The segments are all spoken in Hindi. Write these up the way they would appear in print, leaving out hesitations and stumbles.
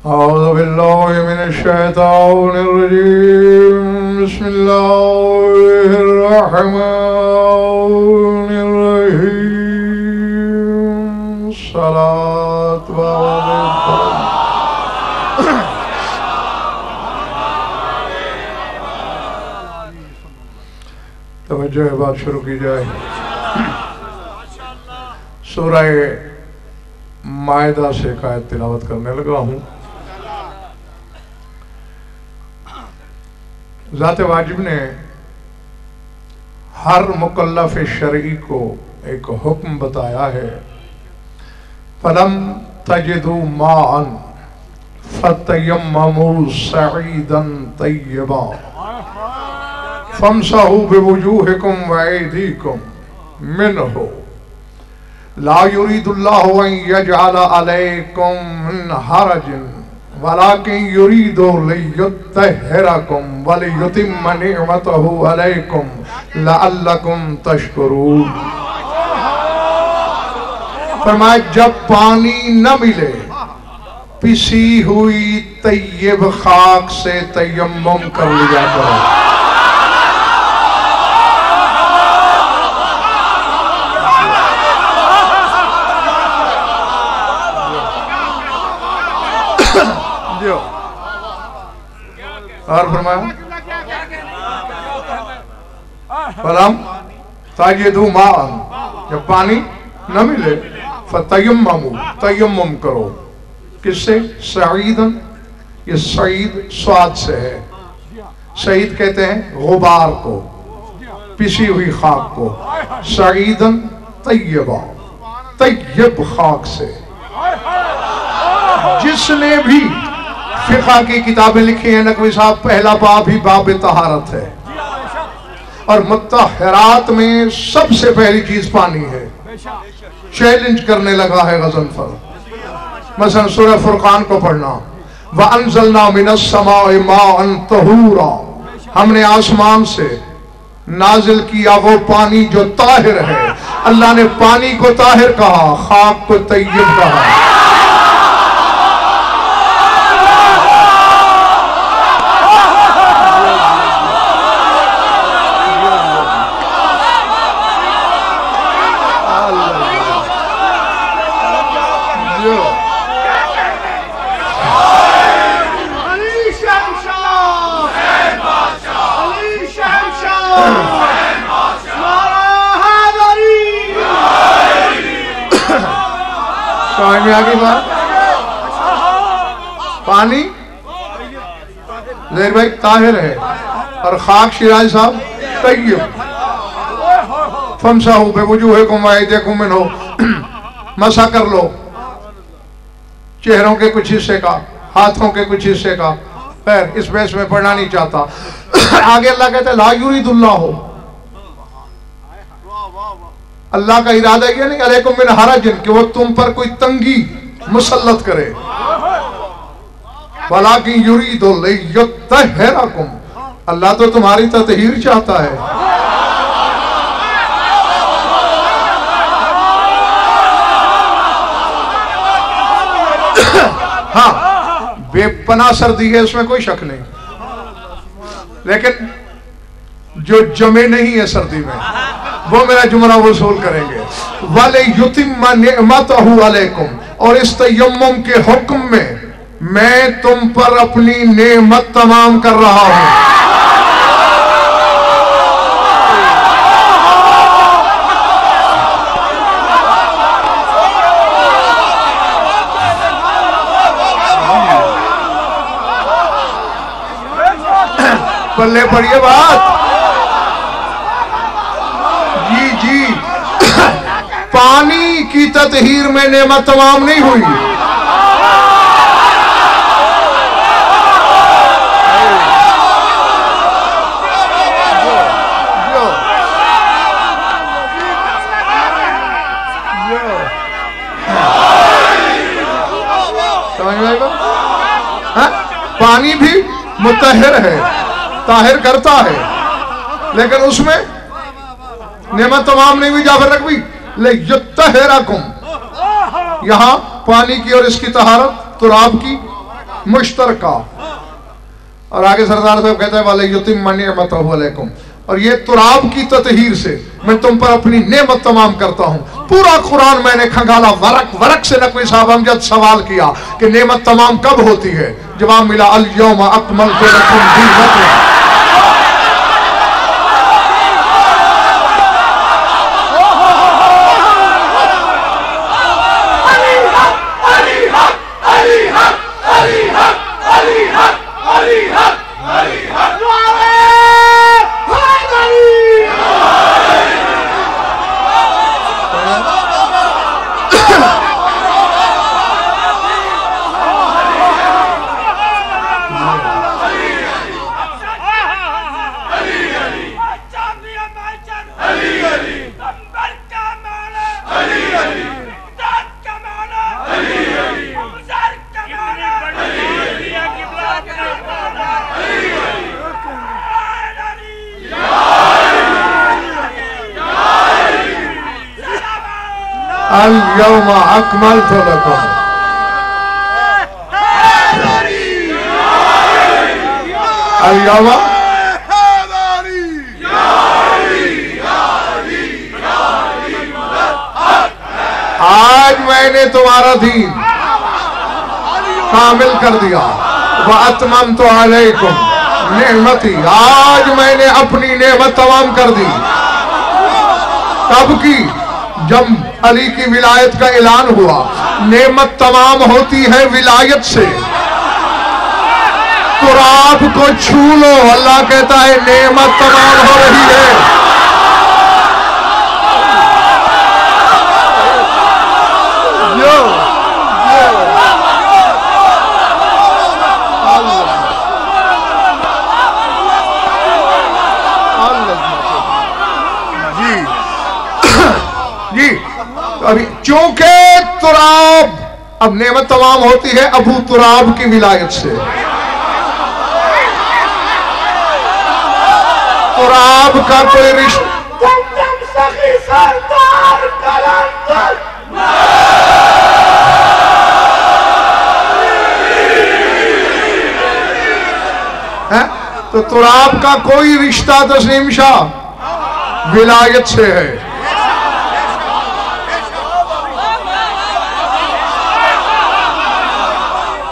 औज़ु बिल्लाहि मिनश्शैतानिर्रजीम। बिस्मिल्लाहिर्रहमानिर्रहीम। सलात व तवज्जो है, बात शुरू की जाए। सूरह मायदा से एक आयत तिलावत करने लगा हूँ। ज़ात वाजिब ने हर मुकल्लफ शरई को एक हुक्म बताया है। फलम तजिदु माअन फतयम्ममू सईदन तय्यबा फमसहू बिवुजूहिकुम व अयदीकुम मिनहु ला युरीदुल्लाहु अन यजअल अलैकुम मिन हरजिन वलाकिन युरीदु लियुत्तहिरकुम व लियुतिम्म निअमतहु अलैकुम लअल्लकुम तशकुरून। फरमाया जब पानी न मिले पिसी हुई तय्यब खाक से तयम्मुम कर लिया करो। और फरमाया फलम ताजिदु माअन, जब पानी न मिले फतयम्ममू, तयम्मुम करो। किससे? सईदन, ये सईद स्वाद से है। सईद कहते हैं गुबार को, पिसी हुई खाक को। सईदन तय्यबा, तय्यब खाक से। जिसने भी फिक़ह की किताबें लिखी हैं नकवी साहब, पहला बाब ही बाब तहारत है और मुत्तहरात में सबसे पहली चीज पानी है। चैलेंज करने लगा है गज़नफर। मसलन सूरह फुरकान को पढ़ना, व अंज़लना मिनस समाई माअन तहूरा, हमने आसमान से नाजिल किया वो पानी जो ताहिर है। अल्लाह ने पानी को ताहिर कहा, खाक को तय्यब कहा। आगे बात, पानी लेर भाई ताहिर है और खाक शिराज साहब तय्यब। फमसाहू बिवुजूहिकुम व अयदीकुम मिनहु, मसा कर लो चेहरों के कुछ हिस्से का, हाथों के कुछ हिस्से का। खैर इस बहस में पढ़ना नहीं चाहता। आगे अल्लाह कहता है ला युरीदुल्लाहु, अल्लाह का इरादा यह नहीं अलैकुम मिन हरजिन कि वो तुम पर कोई तंगी मुसल्लत करे। वलाकिन युरीदु लियुत्तहिरकुम, अल्लाह तो तुम्हारी ततहीर चाहता है। हाँ, बेपनाह सर्दी है, इसमें कोई शक नहीं, लेकिन जो जमे नहीं है सर्दी में वो मेरा जुमला वसूल करेंगे। वाले युतिम्मा निअमतहु अलैकुम, और इस तयम्मुम के हुक्म में मैं तुम पर अपनी नेमत तमाम कर रहा हूं। पल्ले पड़िए बात जी। पानी की ततहीर में नेमत तमाम नहीं हुई। समझ में आएगा? पानी भी मुतहहिर है, ताहिर करता है, लेकिन उसमें नेमत तमाम नहीं हुई। जाफर नकवी ले युत्तहिरकुम, यहाँ पानी की और इसकी तहारत तुराब की मुश्तरका। और आगे सरदार साहब कहता है वाले युतिम निअमतहु अलैकुम, और ये तुराब की ततहीर से मैं तुम पर अपनी नेमत तमाम करता हूँ। पूरा कुरान मैंने खंगाला, वरक वरक से नकवी साहब अमजद सवाल किया कि नेमत तमाम कब होती है, जवाब मिला अल यौम अकमलतु लकुम दीनकुम। अल यौम अकमलतु लकुम, अल यौम आज मैंने तुम्हारा दीन कामिल कर दिया। व अतममतु अलैकुम नेमती, आज मैंने अपनी नेमत तमाम कर दी। कब की? जब अली की विलायत का ऐलान हुआ। नेमत तमाम होती है विलायत से। तुराब को छू लो, अल्लाह कहता है नेमत तमाम हो रही है। अभी चूंकि तुराब, अब नेमत तमाम होती है अबू तुराब की विलायत से। तुराब का कोई रिश्ता है, तो तुराब का कोई रिश्ता तस्लीम शाह विलायत से है।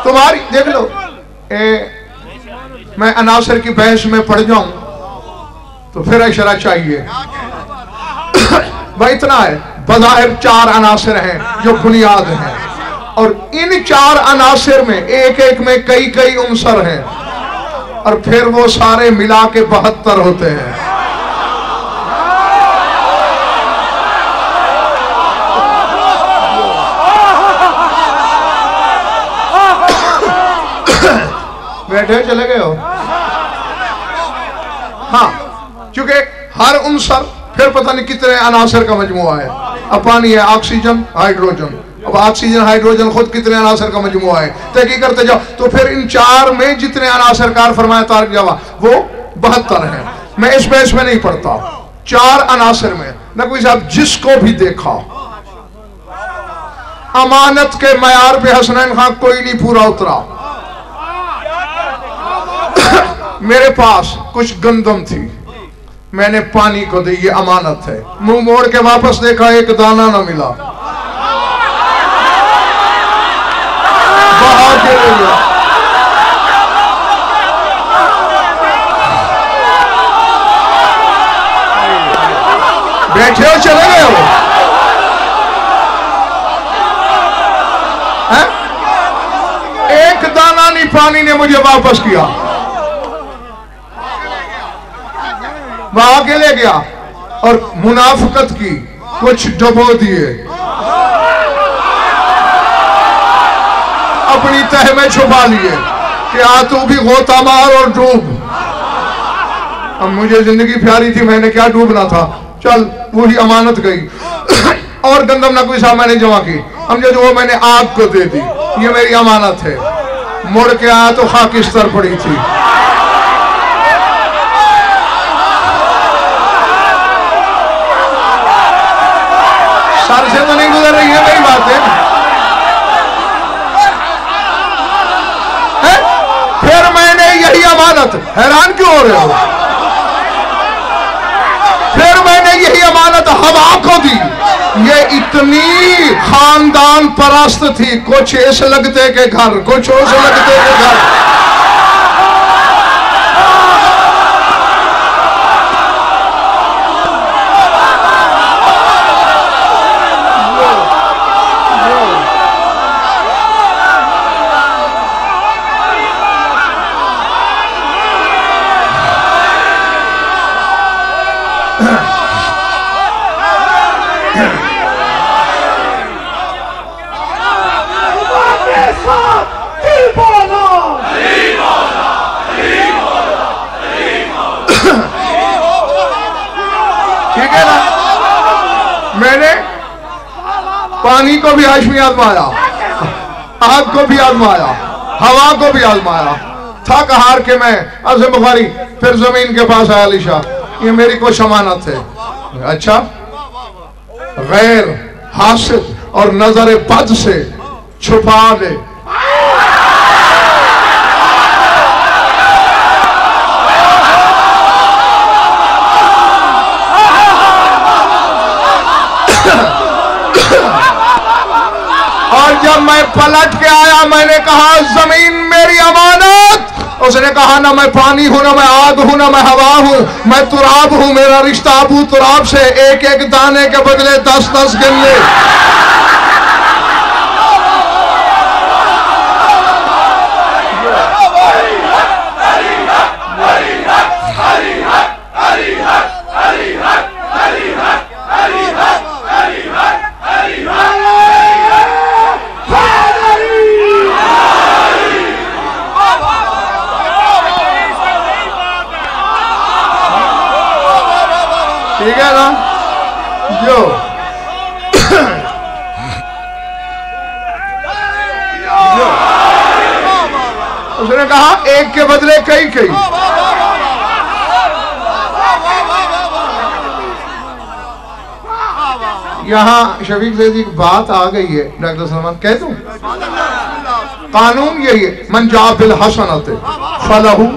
तुम्हारी देख लो, मैं अनासर की बहस में पड़ जाऊं तो फिर इशारा चाहिए। वह इतना है, बज़ाहिर 4 अनासर हैं जो बुनियाद हैं, और इन 4 अनासर में एक एक में कई कई उनसर हैं, और फिर वो सारे मिला के 72 होते हैं। बैठे चले गए हो? हाँ, क्योंकि हर उनसर फिर पता नहीं कितने अनासर का मजमुआ है। अब पानी है, ऑक्सीजन, हाइड्रोजन, अब ऑक्सीजन हाइड्रोजन खुद कितने अनासर का मजमुआ है, तहकीक करते जाओ तो फिर इन 4 में जितने अनासर कार फरमाया तारिक जवा वो 72 हैं। मैं इस बहस में नहीं पढ़ता। 4 अनासर में नकवी साहब जिसको भी देखा अमानत के मयार पे हसनैन खां कोई नहीं पूरा उतरा। मेरे पास कुछ गंदम थी, मैंने पानी को दी, ये अमानत है। मुंह मोड़ के वापस देखा, एक दाना ना मिला, बहा के ले गया। बैठे हो चले गए हो? है? एक दाना नहीं पानी ने मुझे वापस किया, वहां के ले गया और मुनाफिकत की, कुछ डबो दिए, अपनी तह में छुपा लिए कि आ तू भी गोता मार और डूब। अब मुझे जिंदगी प्यारी थी, मैंने क्या डूबना था, चल वही अमानत गई। और गंदम नकवी साहब मैंने जमा की, हम जो वो मैंने आग को दे दी, ये मेरी अमानत है। मुड़ के आया तो खाकिस्तर पड़ी थी। सर से तो नहीं गुजर रही है मेरी बात है। यही अमानत। हैरान क्यों हो रहे हो? फिर मैंने यही अमानत हवा को दी। ये इतनी खानदान परस्त थी, कुछ इस लगते के घर, कुछ उस लगते के घर। ठीक है ना? मैंने पानी को भी हाशमी आजमाया, आग को भी आजमाया, हवा को भी आजमाया। थक हार के मैं अर्ज़ बुखारी फिर जमीन के पास आया। अलीशा, ये मेरी कुछ अमानत है। अच्छा, गैर हासिद और नजर बद से छुपा दे। और जब मैं पलट के आया, मैंने कहा जमीन मेरी अमानत। उसने कहा ना मैं पानी हूं, ना मैं आग हूं, ना मैं हवा हूं, मैं तुराब हूं। मेरा रिश्ता अबू तुराब से एक एक दाने के बदले 10-10 गिन ले। ठीक है ना? जो उसने कहा एक के बदले कई कई। यहाँ शफीक ज़ैदी की बात आ गई है। डॉक्टर सलमान कह दूं, कानून यही है, मन जा बिल हसनत फलहू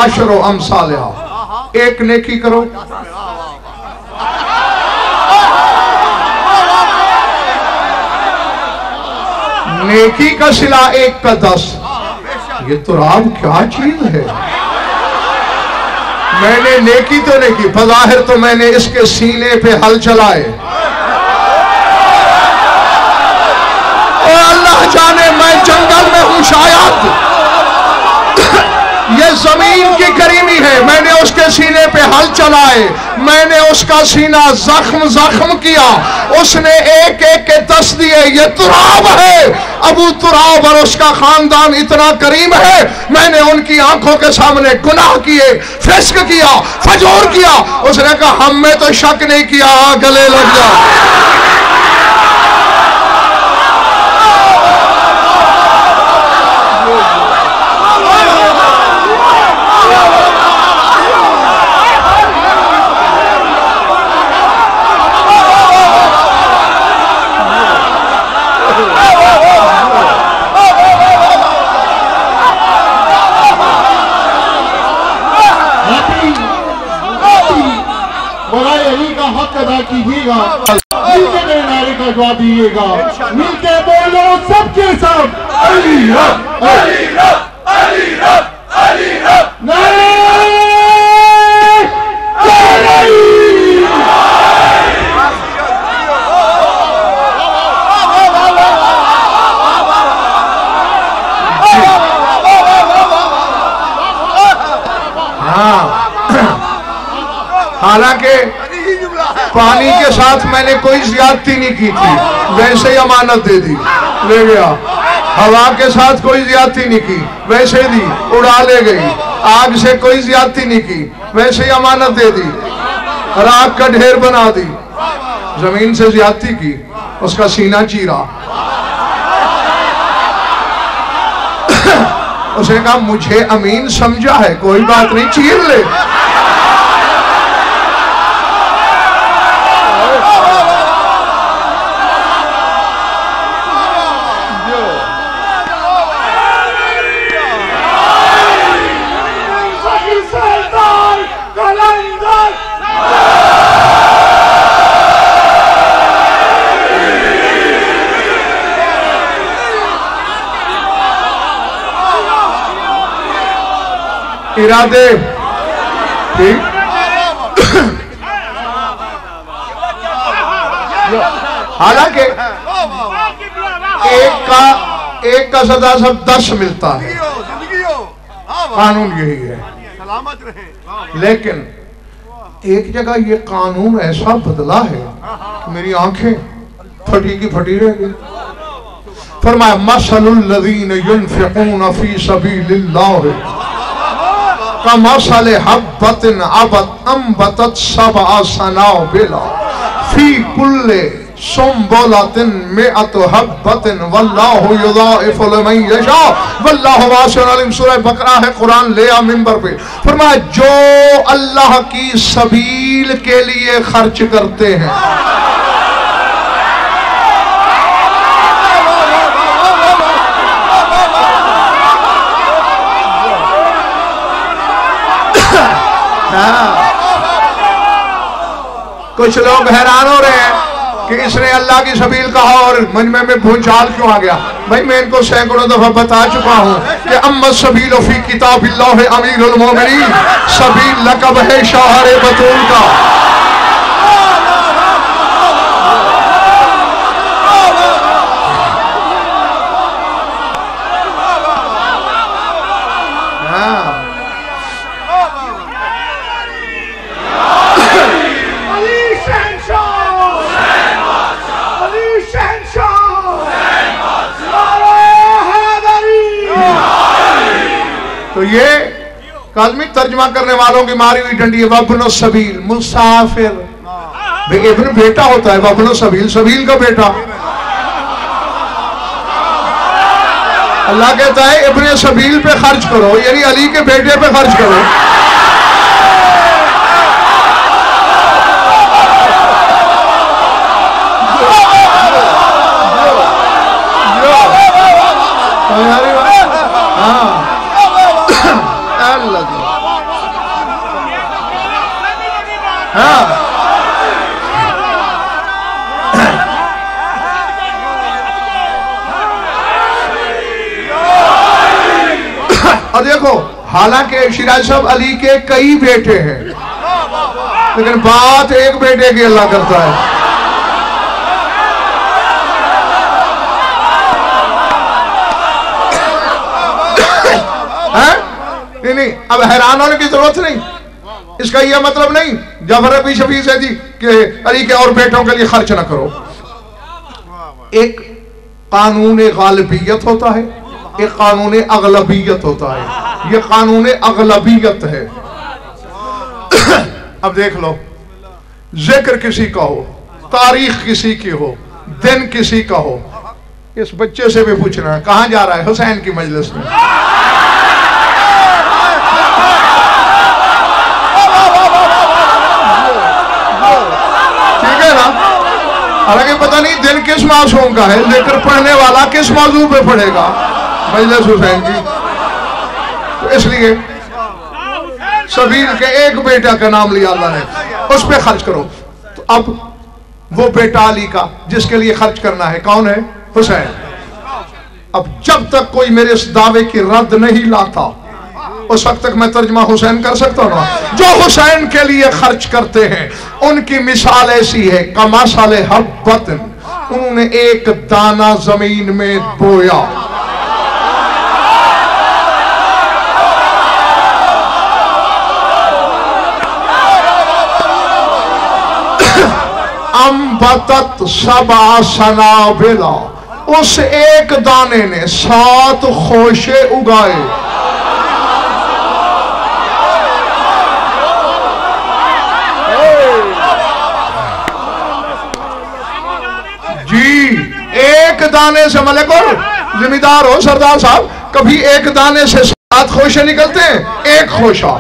अशरु अमसालिहा। एक नेकी करो, नेकी का सिला 1 का 10। ये तो राम क्या चीज है? मैंने नेकी तो नहीं की, बज़ाहिर तो मैंने इसके सीने पे हल चलाए। और अल्लाह जाने मैं जंगल में हूं शायद। ये जमीन की करीमी है, मैंने उसके सीने पे हल चलाए, मैंने उसका सीना जख्म जख्म किया, उसने एक एक के 10 दिए। ये तुराब है, अबू तुराब और उसका खानदान इतना करीम है। मैंने उनकी आंखों के सामने गुनाह किए, फिस्क किया, फजूर किया। उसने कहा हम में तो शक नहीं किया, गले लग जा। कीजिएगा, मिलके मेरे नारे का जवाब दीजिएगा। मिलके बोलो सबके सब, अली हक, अली हक, अली हक, अली हक। नारे हालांकि पानी के साथ मैंने कोई ज्यादती नहीं की थी, वैसे ही अमानत दे दी, ले गया। हवा के साथ कोई ज्यादती नहीं की, वैसे दी, उड़ा ले गई। आग से कोई ज्यादती नहीं की, वैसे ही अमानत दे दी, राख का ढेर बना दी। जमीन से ज्यादती की, उसका सीना चीरा। उसने कहा मुझे अमीन समझा है, कोई बात नहीं, चीर ले। इरादे ठीक। हालांकि एक का सजा सब 10 मिलता है, कानून यही है। लेकिन एक जगह ये कानून ऐसा बदला है कि मेरी आंखें फटी की फटी रह गई। फरमाया मसलुल लज़ीना युनफ़िक़ूना फ़ी सबीलिल्लाह कमसल हब्बतिन अंबतत सबअ सनाबिला फ़ी कुल्लि सुंबुलतिन मिअतु हब्बतिन वल्लाहु युज़ाइफ़ु लिमन यशा वल्लाहु वासिउन अलीम। सूरह बकरा है, कुरान ले आ मिंबर पे। फरमाया जो अल्लाह की सबील के लिए खर्च करते हैं, कुछ लोग हैरान हो रहे हैं कि इसने अल्लाह की सबील कहा और मजमे में भूचाल क्यों आ गया। भाई मैं इनको सैकड़ों दफा बता चुका हूं कि अम्मा सबील फी किताबिल्लाह अमीरुल मोमिनीन, सबील लक़ब है शौहर बतूल का। तो ये काज़मी तर्जमा करने वालों की मारी हुई डंडी है। वब्नो सबील मुसाफिर, इब्न बेटा होता है, वब्नो सबील सबील का बेटा। अल्लाह कहता है इब्ने सबील पे खर्च करो, यानी अली के बेटे पे खर्च करो। और देखो, हालांकि शिराज साहब अली के कई बेटे हैं, लेकिन बात एक बेटे की अल्लाह करता है। नहीं, अब हैरान होने की जरूरत नहीं। इसका यह मतलब नहीं जाफर अबी शफी से जी कि अली के और बेटों के लिए खर्च ना करो। एक कानून गालिबियत होता है, एक कानून अगलबियत होता है। ये कानून अगलबियत है। अब देख लो, जिक्र किसी का हो, तारीख किसी की हो, दिन किसी का हो, इस बच्चे से भी पूछना है कहां जा रहा है, हुसैन की मजलिस में। ठीक है ना। हालांकि पता नहीं दिन किस मासूम का है, जिक्र पढ़ने वाला किस मौजू पे पढ़ेगा, मजलिस हुसैन की। तो इसलिए सबील के एक बेटा का नाम लिया अल्लाह ने, उस पे खर्च करो। तो अब वो बेटा अली का जिसके लिए खर्च करना है कौन है? हुसैन। अब जब तक कोई मेरे इस दावे की रद्द नहीं लाता, उस वक्त तक मैं तर्जमा हुसैन कर सकता हूं ना। जो हुसैन के लिए खर्च करते हैं उनकी मिसाल ऐसी है, कमासाले हब्बतिन, उन्होंने एक दाना जमीन में बोया, अंबतत सबअ सनाबिला, उस एक दाने ने 7 खोशे उगाए। जी, एक दाने से मलिक और जिम्मेदार हो सरदार साहब, कभी एक दाने से 7 खोशे निकलते हैं, एक खोशा,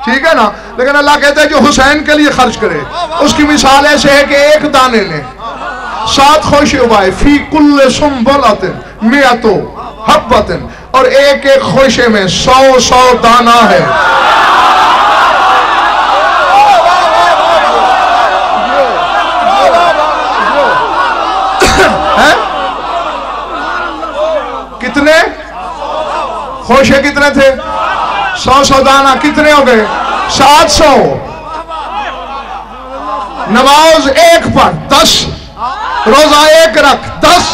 ठीक है ना। लेकिन अल्लाह कहता है जो हुसैन के लिए खर्च करे उसकी मिसाल ऐसे है कि एक दाने ने 7 खोशे उगाए, फी कुल्ले सुंबुलतिन मिअतु हब्बतिन, और एक एक खोशे में 100 दाना है। कितने खोशे कितने थे? 100 दाना कितने हो गए? 700। नमाज एक पढ़ 10, रोजा एक रख 10,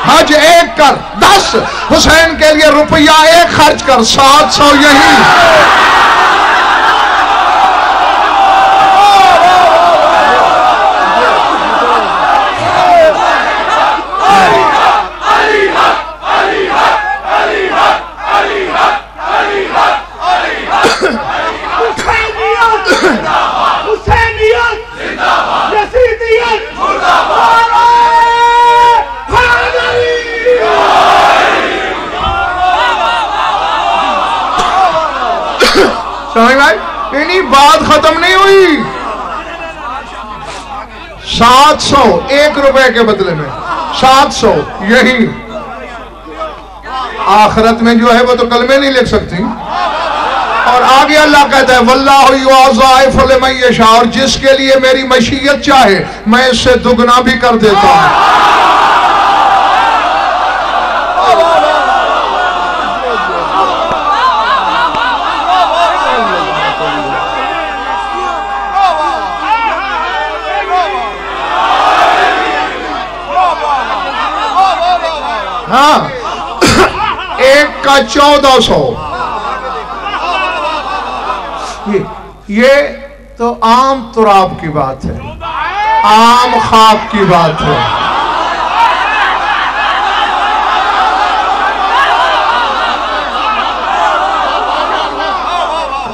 हज एक कर 10, हुसैन के लिए रुपया एक खर्च कर 700। यही समझ भाई, इन्हीं बात खत्म नहीं हुई। 700 1 रुपए के बदले में 700। यही आखिरत में जो है वो तो कलमे नहीं लिख सकती। और आगे अल्लाह कहता है वल्लाहु युज़ाइफु लिमन यशा, और जिसके लिए मेरी मशीयत चाहे मैं इससे दुगना भी कर देता हूं। हाँ, एक का 1400। ये तो आम तुराब की बात है, आम खाक की बात है।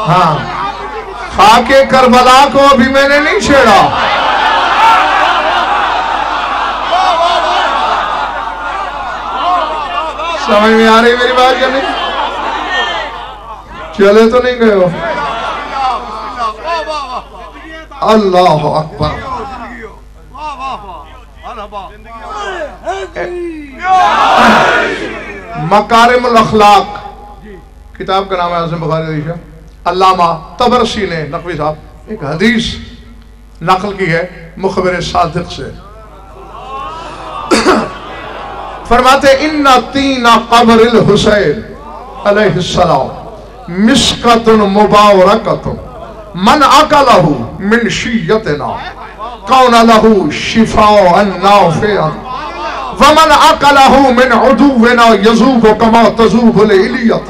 हाँ, खाके करबला को अभी मैंने नहीं छेड़ा। समझ में आ रही मेरी बात या नहीं? चले तो नहीं गए हो? अल्लाह अकबर। मकारिमुल अखलाक किताब का नाम है आज़म बुखारी हदीस। अल्लामा तबरसी ने नकवी साहब एक हदीस नकल की है मुखबिर सादिक से। फरमाते इन्ना तीना कब्रिल हुसैन अलैहिस्सलाम मिस्कतुन मुबारकतुन मन अकलहु मिन शिय्यतिना कौन लहु शिफाअन नाफिअन व मन अकलहु मिन उदुविना यज़ूबु कमा तज़ूबुल इलियत।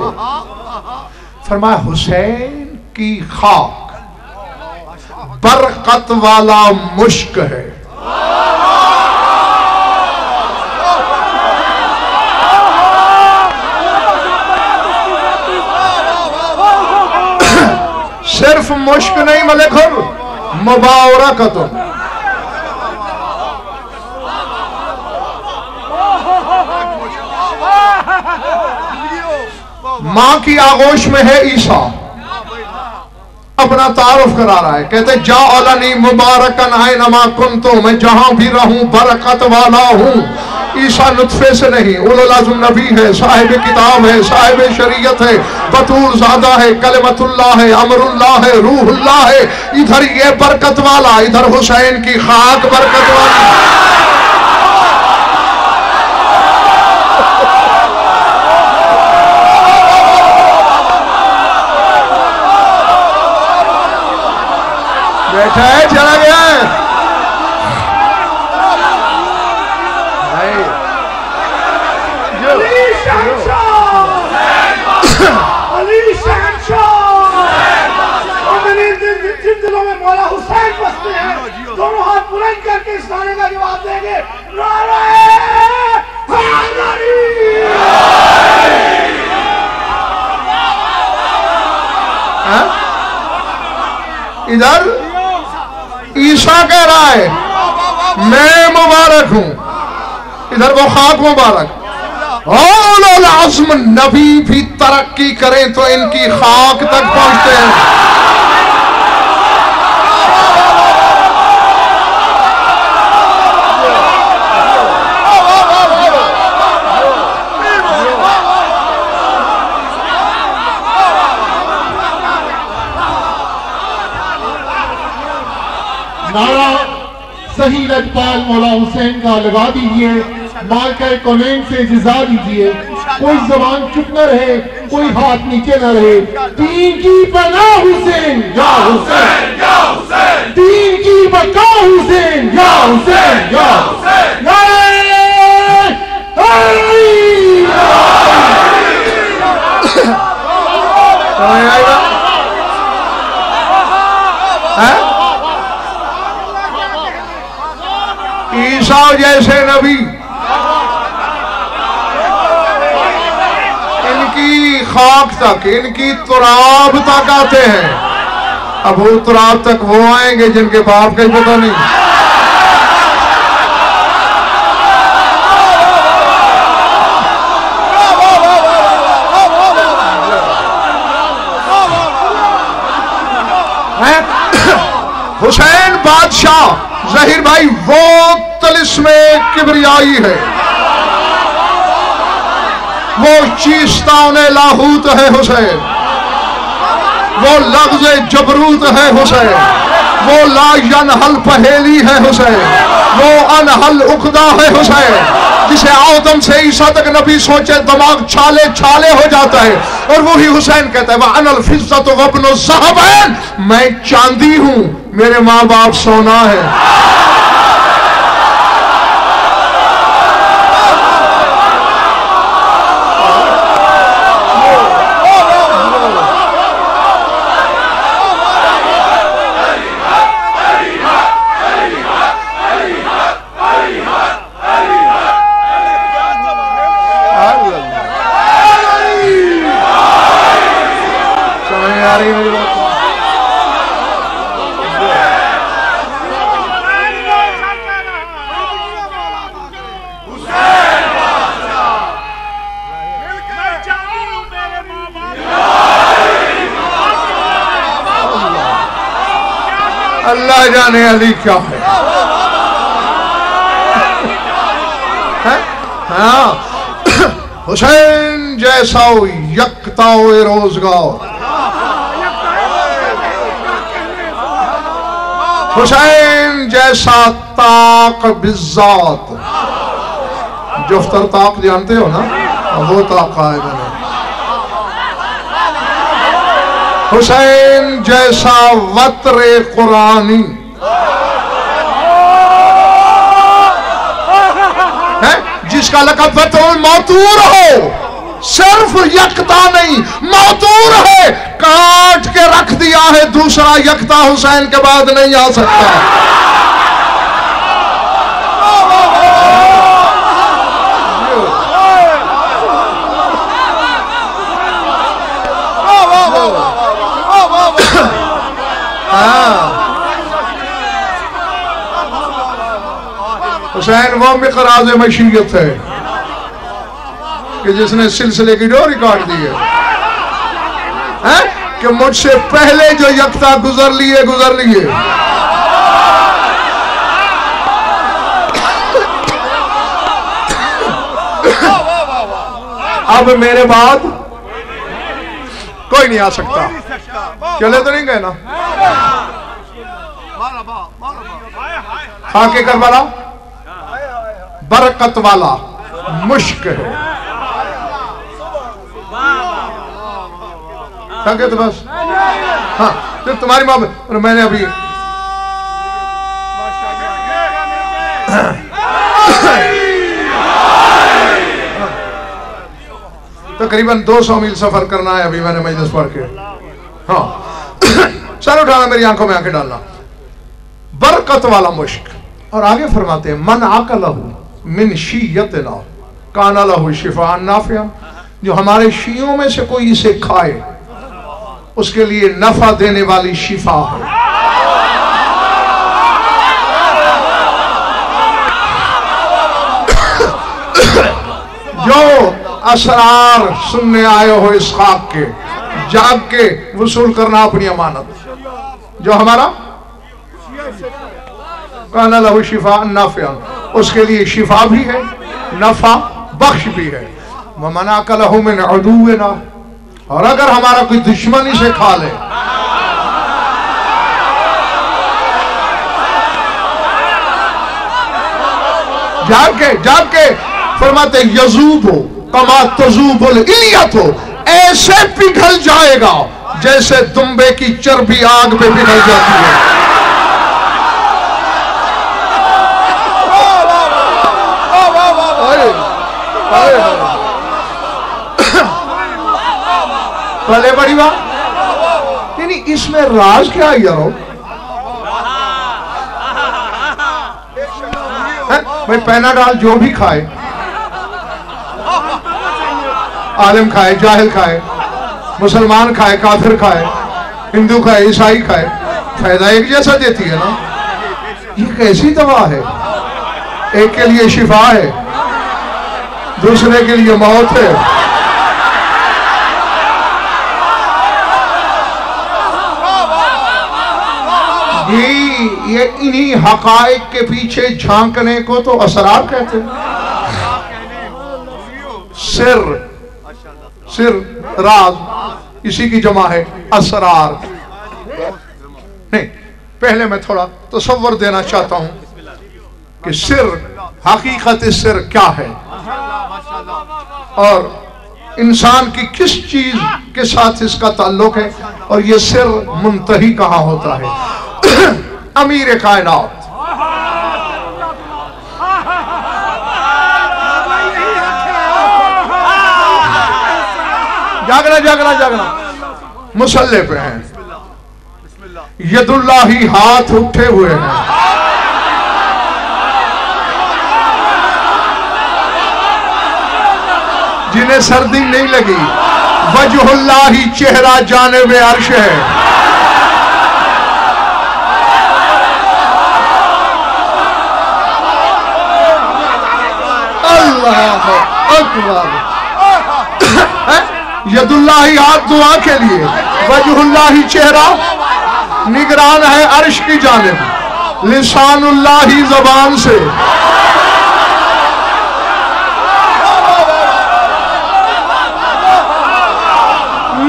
फरमाया हुसैन की खाक बरकत वाला मुश्क है, सिर्फ मुश्क नहीं मलिकुल मुबारकतुन। मां की आगोश में है ईसा, अपना तारुफ करा रहा है। कहते जाअलनी मुबारकन ऐनमा कुन्तु, मैं जहां भी रहूं बरकत वाला हूं। ईसा नुत्फे से नहीं, उलुल अज़्म नबी है, साहिब किताब है, साहिब शरीयत है, बतूल ज़ादा है, कलिमतुल्लाह है, अमरुल्लाह है, रूहुल्लाह है। इधर ये बरकत वाला, इधर हुसैन की खाक बरकत वाली। बैठा है, चला गया है। जिन दिलों में मौला हुसैन बसते हैं दोनों हाथ बुलंद करके इस नारे का जवाब देंगे नारे हैदरी। इधर ईसा कह रहा है मैं मुबारक हूं, इधर वो खाक मुबारक। औलुल अज़्म नबी भी तरक्की करें तो इनकी खाक तक पहुंचते हैं। नारा सही लजपाल मौला हुसैन का लगा दीजिए। मालिक कौनैन से इजाज़त दीजिए, कोई जबान चुप न रहे, कोई हाथ नीचे न रहे। दीन की पनाह हुसैन या हुसैन या हुसैन, दीन की बका हुसैन या हुसैन या हुसैन। ईसा जैसे नबी इनकी खाक तक, इनकी तुराब तक आते हैं। अब वो तुराब तक वो आएंगे जिनके बाप का ही पता नहीं। हुसैन बादशाह ज़हीर भाई वो तिलिस्मे किबरियाई है, वो चीस्तान लाहूत है हुसैन, वो लफ्ज़ जबरूत है हुसैन, वो ला यनहल पहेली है हुसैन, वो अनहल उकदा है हुसैन, जिसे आदम से ईसा तक नबी सोचे दिमाग छाले छाले हो जाता है। और वही हुसैन कहता है वह अनल फिज़्ज़त वब्नु ज़हबैन, मैं चांदी हूं, मेरे माँ बाप सोना है। अल्लाह जाने अली क्या है? हाँ, हुसैन जैसा यकताओ रोजगार, हुसैन जैसा ताक बिज़्ज़ात, जुफ्तर ताक जानते हो ना, वो ताका है मैंने। हुसैन जैसा वत्रे कुरानी है, जिसका लक़ब वत्रुल मौतूर हो, सिर्फ यकता नहीं मौतूर है, काट के रख दिया है, दूसरा यकता हुसैन के बाद नहीं आ सकता। हुसैन वो मिक़राज़ मशीयत है कि जिसने सिलसिले की डोरी काट दी है कि मुझसे पहले जो यकता गुजर लिए अब मेरे बाद कोई नहीं आ सकता। चले तो नहीं गए ना? खाके करबला बरकत वाला मुश्क है, तो बस हाँ, तो तुम्हारी माँ मैंने अभी तकरीबन 200 मील सफर करना है अभी मैंने मजलिस पढ़ के। हाँ, सर उठाना, मेरी आंखों में आंखें डालना, बरकत वाला मुश्क। और आगे फरमाते हैं मन आकलहु मिन शीयतना काना लहु शिफाअन नाफिया, जो हमारे शियों में से कोई इसे खाए उसके लिए नफा देने वाली शिफा है। जो असरार सुनने आए हो इस खाक के, जाग के वसूल करना अपनी अमानत, जो हमारा काना लहु शिफाअन नाफिया, उसके लिए शिफा भी है, नफा बख्श भी है। वमना कलहु मिन अदुव्विना, और अगर हमारा कोई दुश्मन इसे खा ले, जाग के फरमाते यजूबो कमा तजूबुल इलियतो, ऐसे पिघल जाएगा जैसे दुम्बे की चर्बी आग पे पिघल जाती है। भले बड़ी बात, यानी इसमें राज क्या है यारो? भाई पैनाडाल जो भी खाए, आलिम खाए, जाहिल खाए, मुसलमान खाए, काफिर खाए, हिंदू खाए, ईसाई खाए, फायदा एक जैसा देती है ना। ये कैसी दवा है? एक के लिए शिफा है, दूसरे के लिए मौत है। ये इन्हीं हकाइक के पीछे झांकने को तो असरार कहते हैं। सिर राज, इसी की जमा है असरार। नहीं, पहले मैं थोड़ा तसव्वुर देना चाहता हूं कि सिर, हकीकत सिर क्या है और इंसान की किस चीज के साथ इसका ताल्लुक है, और ये सिर मुंतही कहां होता है। अमीर कायनात जागना जागना जागना मुसल्ले पे हैं, यदुल्लाही हाथ उठे हुए हैं, जिन्हें सर्दी नहीं लगी। वजहुल्लाही चेहरा जानिब अर्श है। यदुल्लाही हाथ दुआ के लिए, वजहुल्लाही चेहरा निगरान है अर्श की जानिब, लिसानुल्लाही जबान से,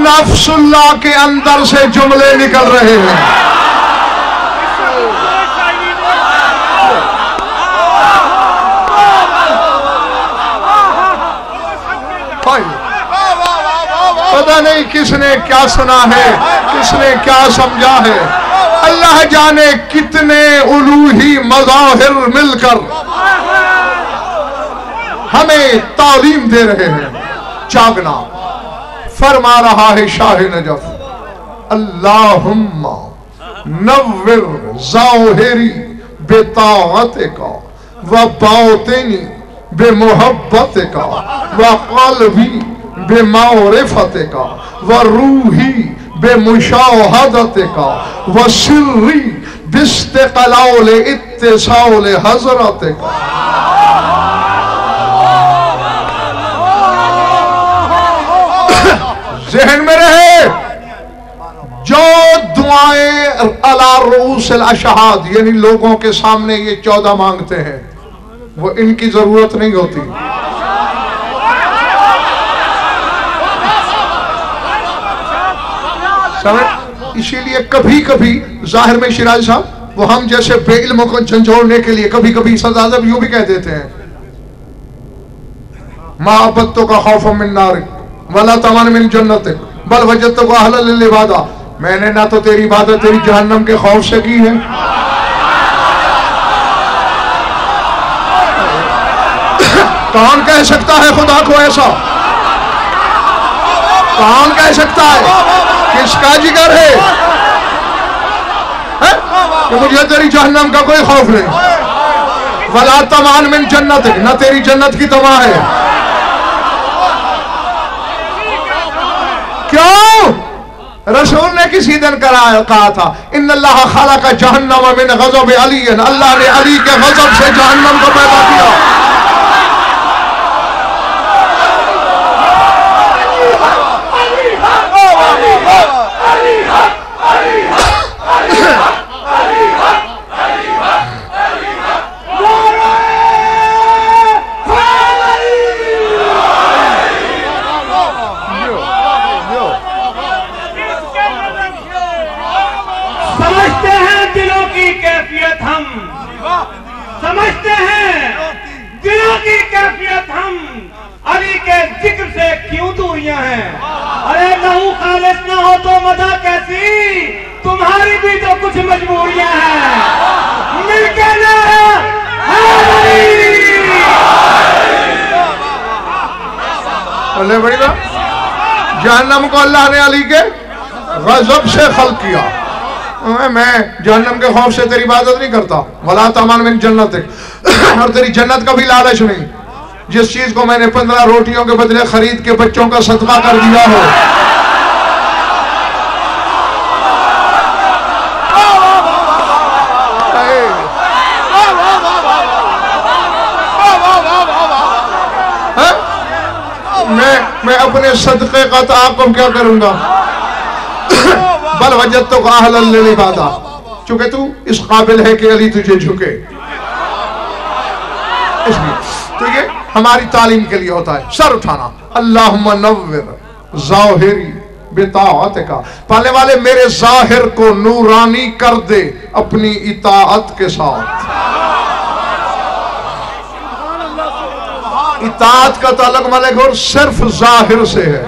नफ्सुल्लाह के अंदर से जुमले निकल रहे हैं। पता नहीं किसने क्या सुना है, किसने क्या समझा है। अल्लाह जाने कितने उलूही मज़ाहिर मिलकर हमें तालीम दे रहे हैं जागना। फरमा रहा है शाह नजफ, अल्लाहुम्मा नव्विर ज़ाहिरी बिताअतिका व बातिनी बिमुहब्बतिका व क़ल्बी बेमारिफतिका व रूही बेमुशाहदतिका व सिर्री बिस्तिक़लाल इत्तिसाल हज़रतिका। ज़हन में रहे, जो दुआएं अला रूसिल अशहाद यानी लोगों के सामने ये 14 मांगते हैं, वो इनकी जरूरत नहीं होती। इसीलिए कभी कभी जाहिर में शिराज साहब वो हम जैसे बेइल्मों को झंझोड़ने के लिए कभी कभी सदाजब यूं भी कह देते हैं, माबत्तो का खौफ मिन नारिक वला तमन मिन जन्नतिक बल वजदतो का अहलन लिल इबादा। मैंने ना तो तेरी इबादत तेरी जहन्नम के खौफ से की है, कौन कह सकता है खुदा को ऐसा? कौन कह सकता है? किसका जिगर है कि मुझे तेरी जहन्नम का कोई खौफ नहीं। वला तमान मिन जन्नत, न तेरी जन्नत की तमा है। क्यों? रसूल ने किसी दिन कहा था, इन्नल्लाह खलक़ जहन्नम मिन ग़ज़ब अली, अल्लाह ने अली के ग़ज़ब से जहन्नम को पैदा किया। समझते हैं दिलों की कैफियत, हम समझते हैं दिलों दुनिया की कैफियत हम अली के जिक्र से क्यों दूरियां हैं? अरे लहू खालिस ना हो तो मजा कैसी, तुम्हारी भी तो कुछ मजबूरियां हैं। मिलके नारा अल्लाह बड़ी बात। जहन्नम को अल्लाह ने अली के गजब से खल्क किया। मैं जहन्नम के खौफ से तेरी इबादत नहीं करता, वला तमन मिन जन्नत, और तेरी जन्नत का भी लालच नहीं। जिस चीज को मैंने 15 रोटियों के बदले खरीद के बच्चों का सदका कर दिया हो, मैं अपने सदक़े का ताक़ुब क्या करूंगा? बल वजद तो अहलन इबादा, चूंकि तू इस काबिल है कि अली तुझे झुके, इसलिए तो ये हमारी तालीम के लिए होता है। सर उठाना, अल्लाहुम्मा नव्विर ज़ाहिरी बिताअतिका, पाले वाले मेरे जाहिर को नूरानी कर दे अपनी इताअत के साथ। इताअत का ताल्लुक मलिक और सिर्फ जाहिर से है।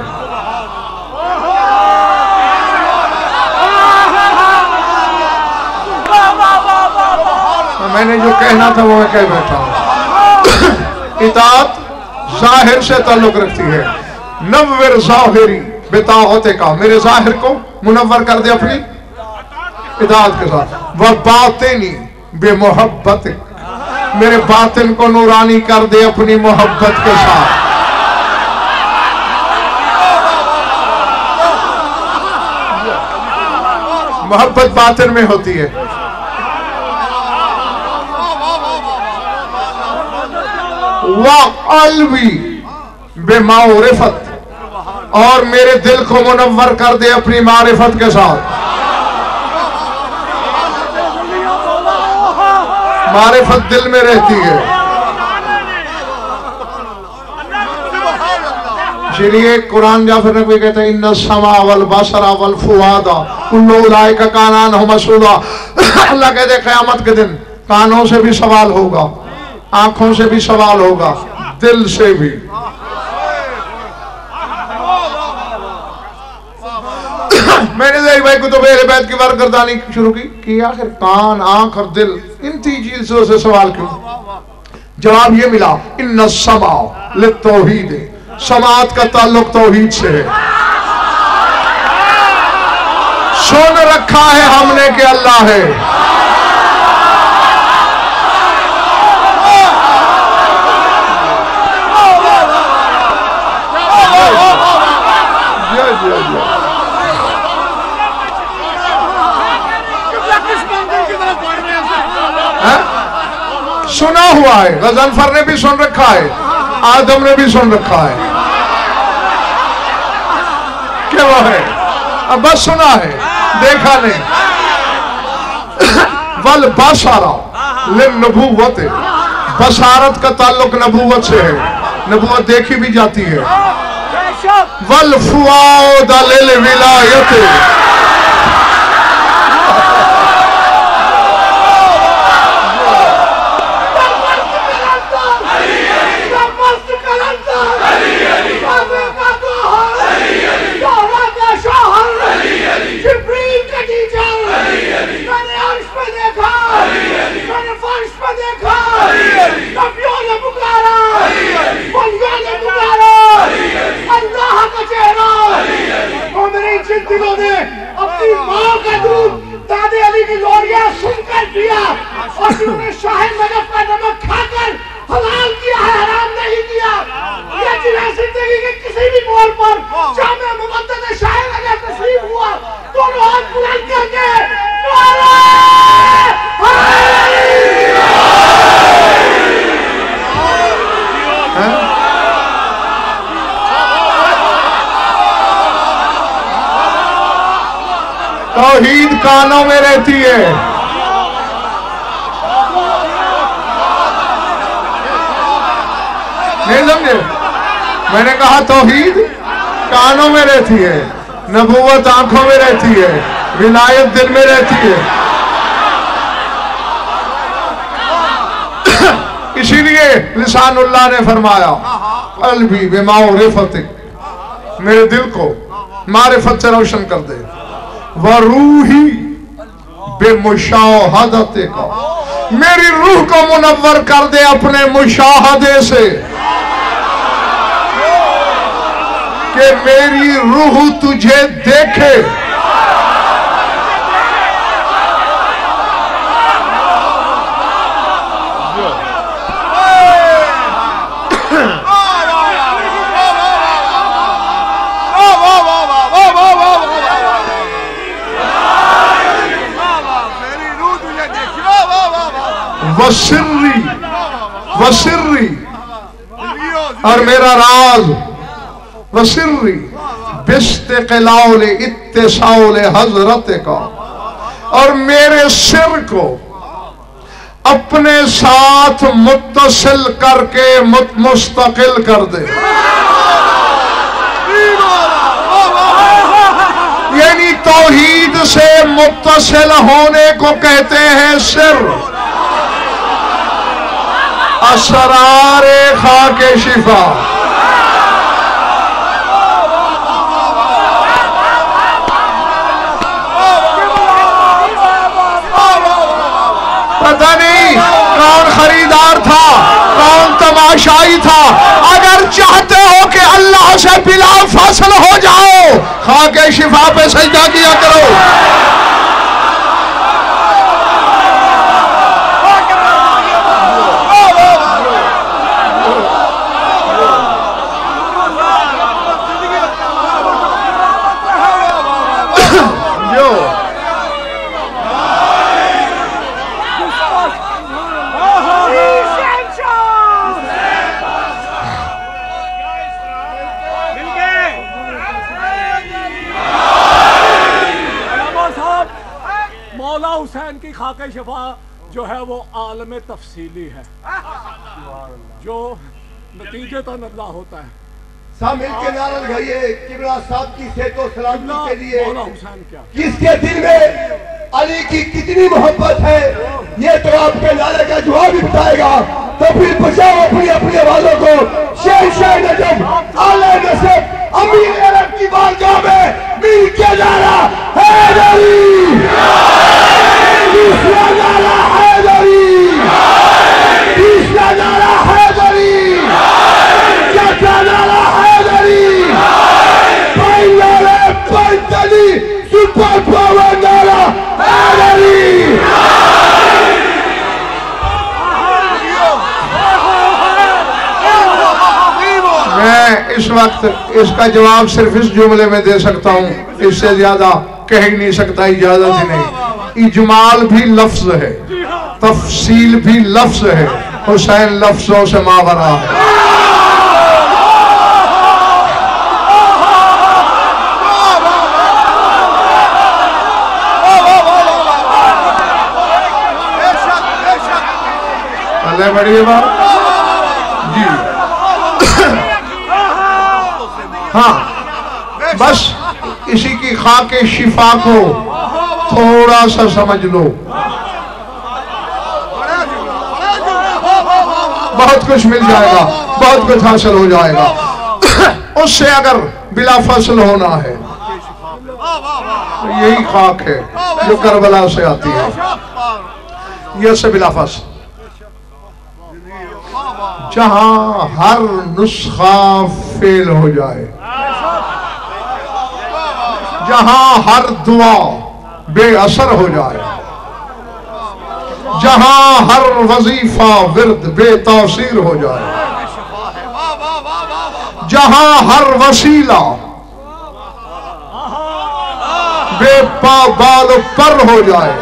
मैंने जो कहना था वो मैं कह बैठा हूं। इताअत जाहिर से ताल्लुक रखती है। नव्विर ज़ाहिरी बिताअतिका, मेरे जाहिर को मुनव्वर कर दे अपनी इताअत के साथ। व बातिनी बेमुहब्बतिक, मेरे बातिन को नूरानी कर दे अपनी मोहब्बत के साथ। मोहब्बत बातिन में होती है। वक़ल्बी बेमारिफत, और मेरे दिल को मुनव्वर कर दे अपनी मारिफत के साथ। मारिफत दिल में रहती है, इसलिए कुरान जाफर नबी कहते हैं इन्ना समा वल बसरा वल फुआदा कुल्लु उलाइका काना अन्हु मसूला। अल्लाह कहते हैं क़यामत के दिन कानों से भी सवाल होगा, आंखों से भी सवाल होगा, दिल से भी। मैंने भाई कुतुब अहले बैत की वरगर्दानी शुरू की कि आखिर कान, आंख और दिल, इन तीन चीजों से सवाल क्यों? जवाब ये मिला, इन्ना समा लित्तौहीद, समात का ताल्लुक तौहीद से है। सुन रखा है हमने कि अल्लाह है। सुना हुआ है, गजनफर ने भी सुन रखा है, आदम ने भी सुन रखा है। क्या वो है? अब बस सुना है, देखा नहीं। वल बसारा लिन नबूवत, बसारत का ताल्लुक नबूवत से है, नबूवत देखी भी जाती है। वल फुआद लिल विलायत, दिलों ने अपनी माँ का दूध दादे अली की लोरियां सुनकर पिया, और जिन्होंने शाही नजफ का नमक खाकर हलाल किया है, हराम नहीं किया। ये जिन्हें जिंदगी के किसी भी मोड़ पर जामे मुक़द्दस शाही नजफ तस्लीम हुआ, दोनों हाथ बुलंद करके तौहीद कानों में रहती है। नहीं समझे? मैंने कहा तौहीद कानों में रहती है, नबूवत आंखों में रहती है, विलायत दिल में रहती है। इसीलिए लिसानुल्लाह ने फरमाया कल्बी बिमारिफतिक, मेरे दिल को मारिफत से रोशन कर दे, व रूही बेमुशाहदते का, मेरी रूह को मुनव्वर कर दे अपने मुशाहदे से, कि मेरी रूह तुझे देखे। वसिर्री वसिर्री, और मेरा राज, वसिर्री बिस्तिक़लाल इत्तिसाल हजरत का, और मेरे सिर को अपने साथ मुत्तसिल करके मुस्तकिल कर दे। यानी तौहीद से मुत्तसिल होने को कहते हैं सिर। असरारे खाके शिफा, पता नहीं कौन खरीदार था, कौन तमाशाई था। अगर चाहते हो कि अल्लाह से बिला फासल हो जाओ, खाके शिफा पे सजदा किया करो। हुसैन की खाके शिफा जो है वो आलम तफसीली है, जो नतीजे तो नजर होता है। सब मिलके नारा लगाइए किबला साहब की सेहतो सलामती के लिए। हुसैन क्या, किसके दिल में अली की कितनी मोहब्बत है, ये तो आपके नारे का जवाब ही बताएगा। तो फिर बचाओ अपनी अपने वालों को। शहंशाह नजम आला नसब अमीर अरब की बारगाह में मिल के नारा हैदरी, तीसरा नारा हैदरी, तीसरा नारा हैदरी, चौथा नारा हैदरी, नारा पैंतली सुपर पावर नारा हैदरी। मैं इस वक्त इसका जवाब सिर्फ इस जुमले में दे सकता हूँ, इससे ज्यादा कह ही नहीं सकता, इजाजत ही नहीं। इजमाल भी लफ्ज है, तफसील भी लफ्ज है, हुसैन लफ्जों से मावरा है। अल्लाह बढ़िया बात जी। हाँ, बस इसी की खाके शिफा को थोड़ा सा समझ लो, बहुत कुछ मिल जाएगा, बहुत कुछ हासिल हो जाएगा। उससे अगर बिला फसल होना है तो यही खाक है जो करबला से आती है, यह से बिला फसल, जहां हर नुस्खा फेल हो जाए, जहां हर दुआ बेअसर हो जाए, जहां हर वजीफा विर्द बेतासीर हो जाए, जहां हर वसीला बेपाबाल पर हो जाए,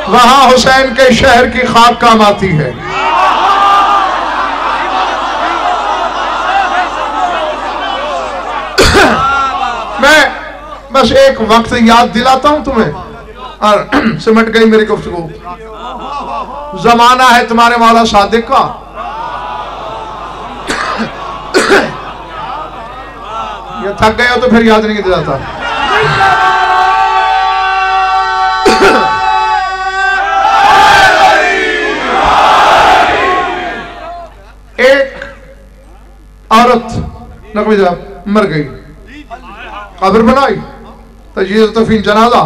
वहां हुसैन के शहर की खाक काम आती है। मैं बस एक वक्त याद दिलाता हूं तुम्हें और सिमट गई मेरी गुफ्तगू। जमाना है तुम्हारे मौला सादिक का, ये थक गए हो तो फिर याद नहीं दिलाता। एक औरत नकवी साहब मर गई, कब्र बनाई, तजीज़ तो फिर जनाजा,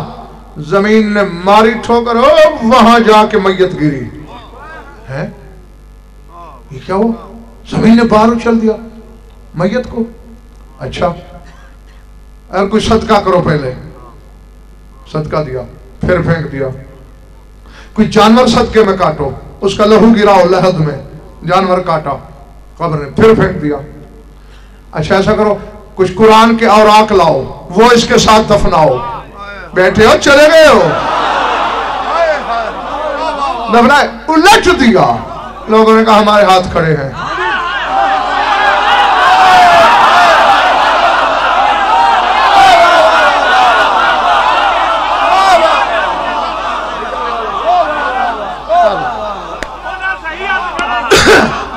जमीन ने मारी ठोकर, वहां जाके मैयत गिरी है। ये क्या हुआ? जमीन ने बाहर उछल दिया मैयत को। अच्छा, अगर कोई सदका करो, पहले सदका दिया फिर फेंक दिया। कोई जानवर सदके में काटो, उसका लहू गिराओ लहद में, जानवर काटा कब्र ने फिर फेंक दिया। अच्छा ऐसा करो, कुछ कुरान के औराक लाओ, वो इसके साथ दफनाओ। बैठे हो, चले गए हो, दफनाए, उलट दिया। लोगों ने कहा हमारे हाथ खड़े हैं।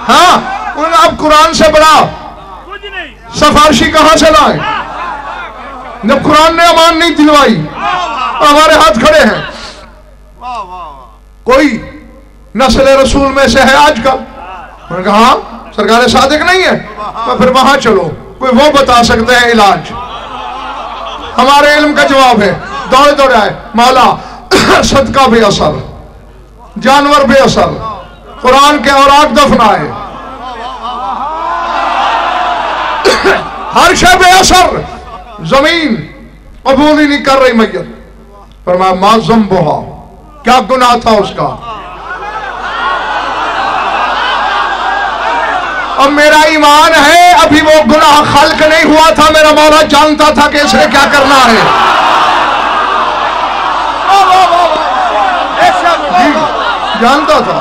हाँ, उन्हें अब कुरान से बड़ा सिफारिशी कहां से लाए? जब कुरान ने अमान नहीं दिलवाई, हमारे हाथ खड़े हैं। कोई नस्ल रसूल में से है आजकल? उन्होंने कहा हाँ, सरकार सादिक नहीं है, तो फिर वहां चलो, कोई वो बता सकते हैं इलाज। हमारे इल्म का जवाब है, दौड़े दौड़े आए, मौला सदका बेअसर, जानवर बेअसर, कुरान के औराक दफनाए, हर शय बेअसर, जमीन कबूल ही नहीं कर रही मैयत। फरमाया मा ज़म्बुहा, क्या गुनाह था उसका? और मेरा ईमान है अभी वो गुनाह खल्क नहीं हुआ था, मेरा मौला जानता था कि इसने क्या करना है। जी, जानता था।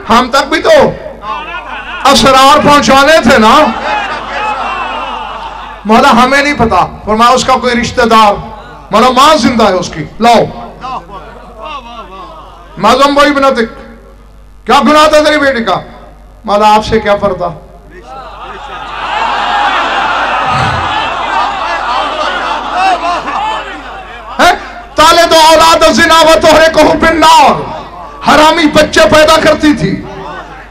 हम तक भी तो असरार पहुंचाने थे ना, मौला हमें नहीं पता। फरमाया उसका कोई रिश्तेदार, मौला मां जिंदा है उसकी, लाओ। माजम वही बनाते, क्या गुनाह था तेरी बेटी का? मौला आपसे क्या पर्दा? ताले दो औलाद जिना व तोहरे को बिन्नार, हरामी बच्चे पैदा करती थी,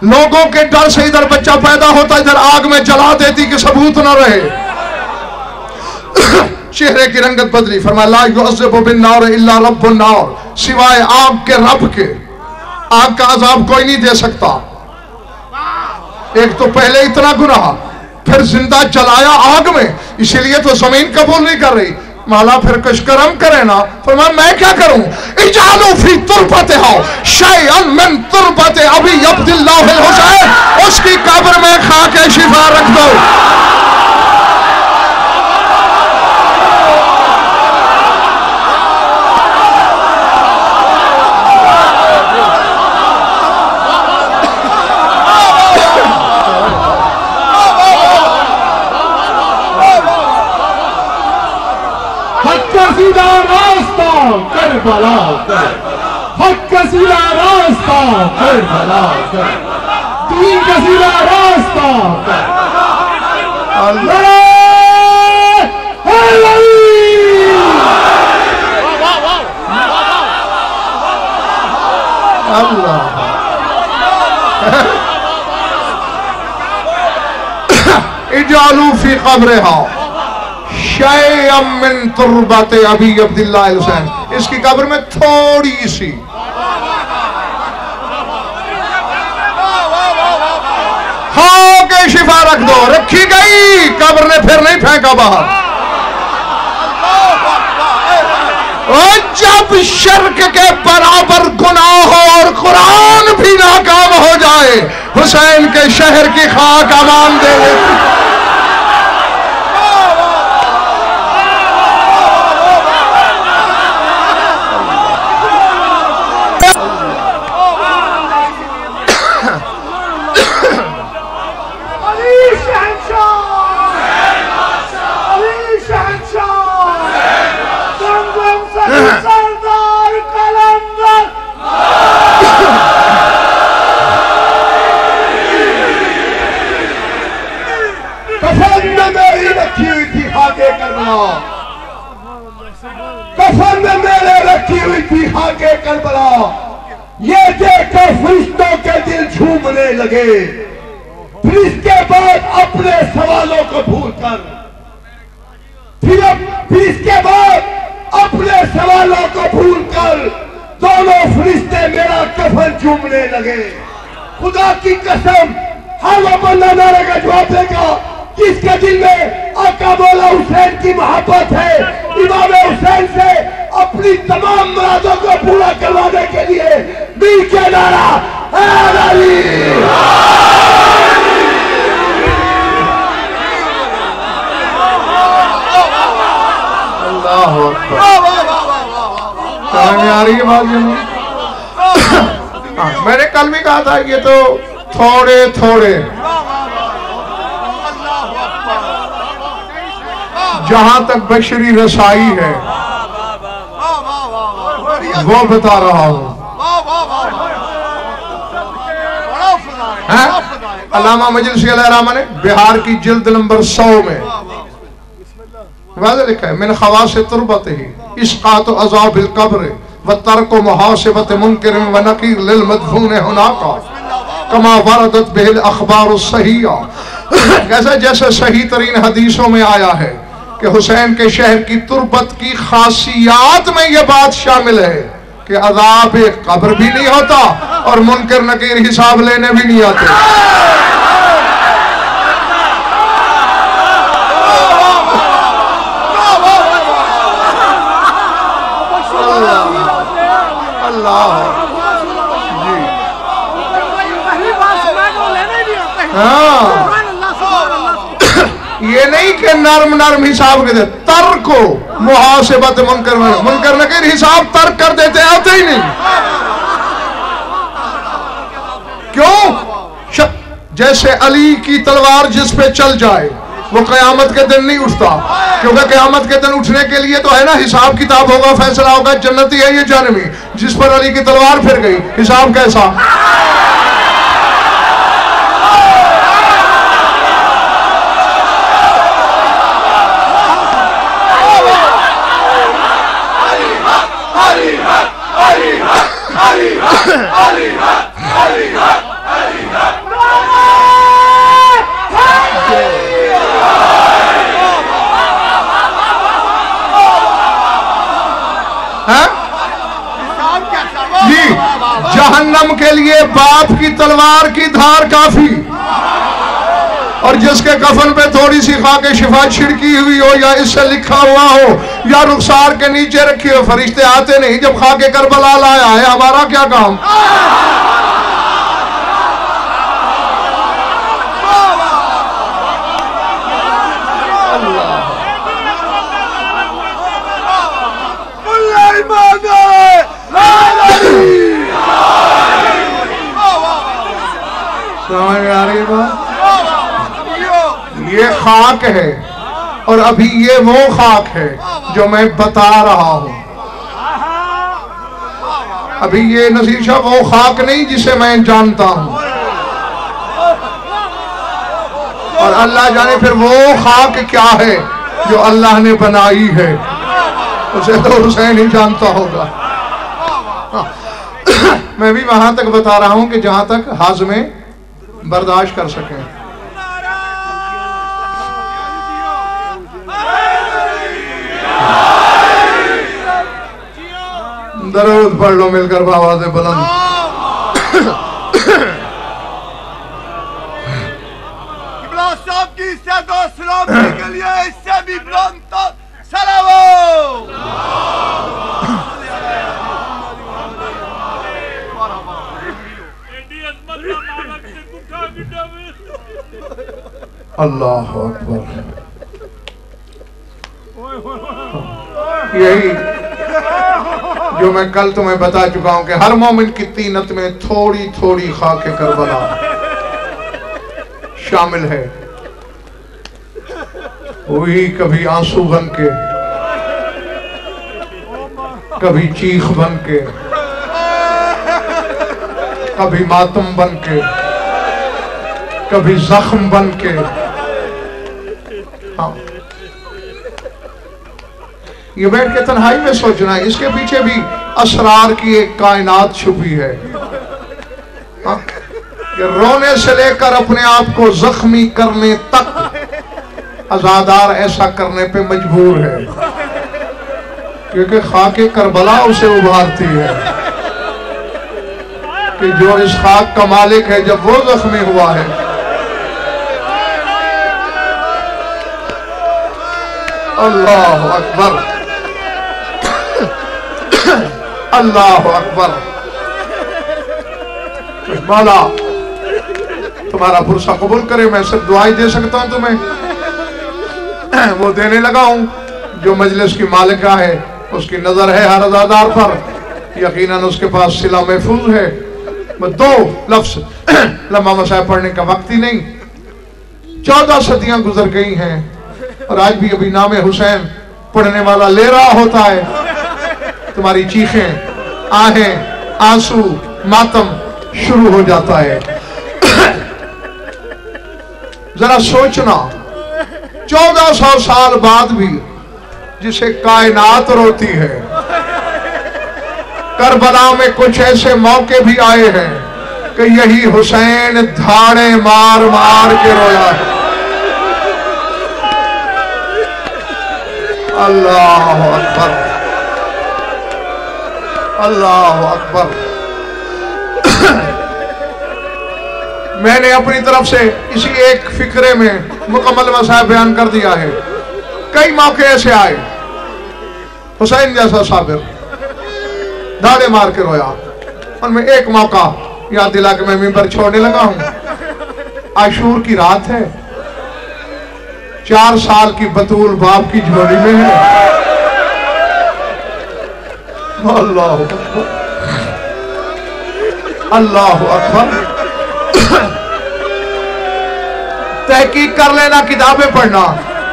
लोगों के डर से इधर बच्चा पैदा होता, इधर आग में जला देती कि सबूत न रहे। चेहरे की रंगत बदली। फरमाया ला युअज़्ज़िबु बिन्नार इल्ला रब्बुन नार, सिवाय आग के रब के आग का अजाब कोई नहीं दे सकता। एक तो पहले इतना गुनाह, फिर जिंदा जलाया आग में, इसीलिए तो जमीन कबूल नहीं कर रही। मौला फिर कुछ करम करे ना। फरमाया मैं क्या करूं? इजालू फी तुरबतिहा शैअन मिन तुरबति अबी अब्दुल्लाह हुसैन, उसकी कब्र में खाके शिफा रख दो। सीधा रास्ता करबला कर, हक का सीधा रास्ता करबला कर, दीन का सीधा रास्ता कर। अल्लाह अल्लाह इजालू फी कब्रिहा शैअम मिन तुरबत अबी अब्दुल्लाह हुसैन, इसकी कब्र में थोड़ी सी हाँ के शिफा रख दो। रखी गई, कब्र ने फिर नहीं फेंका बाहर। और जब शिर्क के बराबर गुनाह हो और कुरान भी नाकाम हो जाए, हुसैन के शहर की खाक अमान दे देती। कफन में मेरे रखी हुई थी खाके करबला, ये देखकर फरिश्तों के दिल झूमने लगे। फिर इसके बाद अपने सवालों को भूलकर फिर इसके बाद अपने सवालों को भूलकर दोनों फरिश्ते मेरा कफन चूमने लगे। खुदा की कसम, हर वो बंदा नारे का जवाब देगा जिसके दिल में आका मौला हुसैन की मोहब्बत है, इमाम हुसैन से अपनी तमाम मुरादों को पूरा करवाने के लिए मिल के नारा समझ में आ रही है बात? मैंने कल भी कहा था ये तो थोड़े थोड़े जहां तक बशरी रसाई है वो बता रहा हूं। अल्लामा मजलिसी अलैहिर्रहमा ने बिहार की जिल्द नंबर 100 में वाज़ेह लिखा है, मिन खवास तुरबत ही इस्कात अज़ाबिल कब्र व तर्क मुहासिबत मुनकिर व नकीर लिल मदफून हुनाका कमा वरदत बिहिल अखबार सहीहा। कैसा जैसे सही तरीन हदीसों में आया है कि हुसैन के शहर की तुरबत की खासियात में यह बात शामिल है कि अज़ाब कब्र भी नहीं होता और मुनकिर नकीर हिसाब लेने भी नहीं आते। ये नहीं कि नर्म नर्म हिसाब के दे, तर्क को मुहासिबत मुनकर नकीर हिसाब तर्क कर देते, आते ही नहीं। क्यों? जैसे अली की तलवार जिस पे चल जाए वो कयामत के दिन नहीं उठता, क्योंकि कयामत के दिन उठने के लिए तो है ना हिसाब किताब होगा, फैसला होगा, जन्नती है ये जानवी। जिस पर अली की तलवार फिर गई, हिसाब कैसा? जहन्नम के लिए बाप की तलवार की धार काफी, और जिसके कफन पे थोड़ी सी खाके शिफा छिड़की हुई हो या इससे लिखा हुआ हो या रुखसार के नीचे रखी हो, फरिश्ते आते नहीं। जब खाके करबला लाया है, हमारा क्या काम? समझ में आ रही है बात? ये खाक है और अभी ये वो खाक है जो मैं बता रहा हूं। अभी ये नसीर शाह वो खाक नहीं जिसे मैं जानता हूं, और अल्लाह जाने फिर वो खाक क्या है जो अल्लाह ने बनाई है, उसे तो हुसैन ही जानता होगा। मैं भी वहां तक बता रहा हूं कि जहां तक हाज़मे बर्दाश्त कर सके। दरूद पढ़ लो मिलकर बाबा से बुलंद। इब्राहिम साहब की इससे दो सलामी के लिए इससे भी बुलंद सलावो। अल्लाह अकबर। यही जो मैं कल तुम्हें बता चुका हूं कि हर मोमिन की तीनत में थोड़ी थोड़ी खाके करबला शामिल है। वही कभी आंसू बन के, कभी चीख बन के, कभी मातम बन के, कभी जख्म बन के। हाँ, ये बैठ के तन्हाई में सोचना है, इसके पीछे भी असरार की एक कायनात छुपी है कि रोने से लेकर अपने आप को जख्मी करने तक अजादार ऐसा करने पे मजबूर है, क्योंकि खाके करबला उसे उभारती है कि जो इस खाक का मालिक है, जब वो जख्मी हुआ है। अल्लाह अकबर, अल्लाह अकबर। मौला तुम्हारा पुरसा कबूल करे, मैं सिर्फ दुआई दे सकता हूं तुम्हें, वो देने लगा हूं। जो मजलिस की मालिका है उसकी नजर है हर अज़ादार पर, यकीनन उसके पास सिला महफूज है। मैं 2 लफ्ज लम्बा मसाइब पढ़ने का वक्त ही नहीं। 14 सदियां गुजर गई हैं और आज भी अभी नामे हुसैन पढ़ने वाला ले रहा होता है। तुम्हारी चीखें, आहें, आंसू, मातम शुरू हो जाता है। जरा सोचना, 1400 साल बाद भी जिसे कायनात रोती है, करबला में कुछ ऐसे मौके भी आए हैं कि यही हुसैन धाड़े मार मार के रोया है। अल्लाह अकबर, अल्लाह अकबर। मैंने अपनी तरफ से इसी एक फिक्रे में मुकम्मल मसाइब बयान कर दिया है। कई मौके ऐसे आए, हुसैन जैसा साबिर दाड़े मार के रोया। उनमें एक मौका याद दिला के मैं मिंबर छोड़ने लगा हूं। आशूर की रात है, 4 साल की बतूल बाप की झोली में है। अल्लाह अल्लाह अकबर। तहकीक कर लेना, किताबें पढ़ना।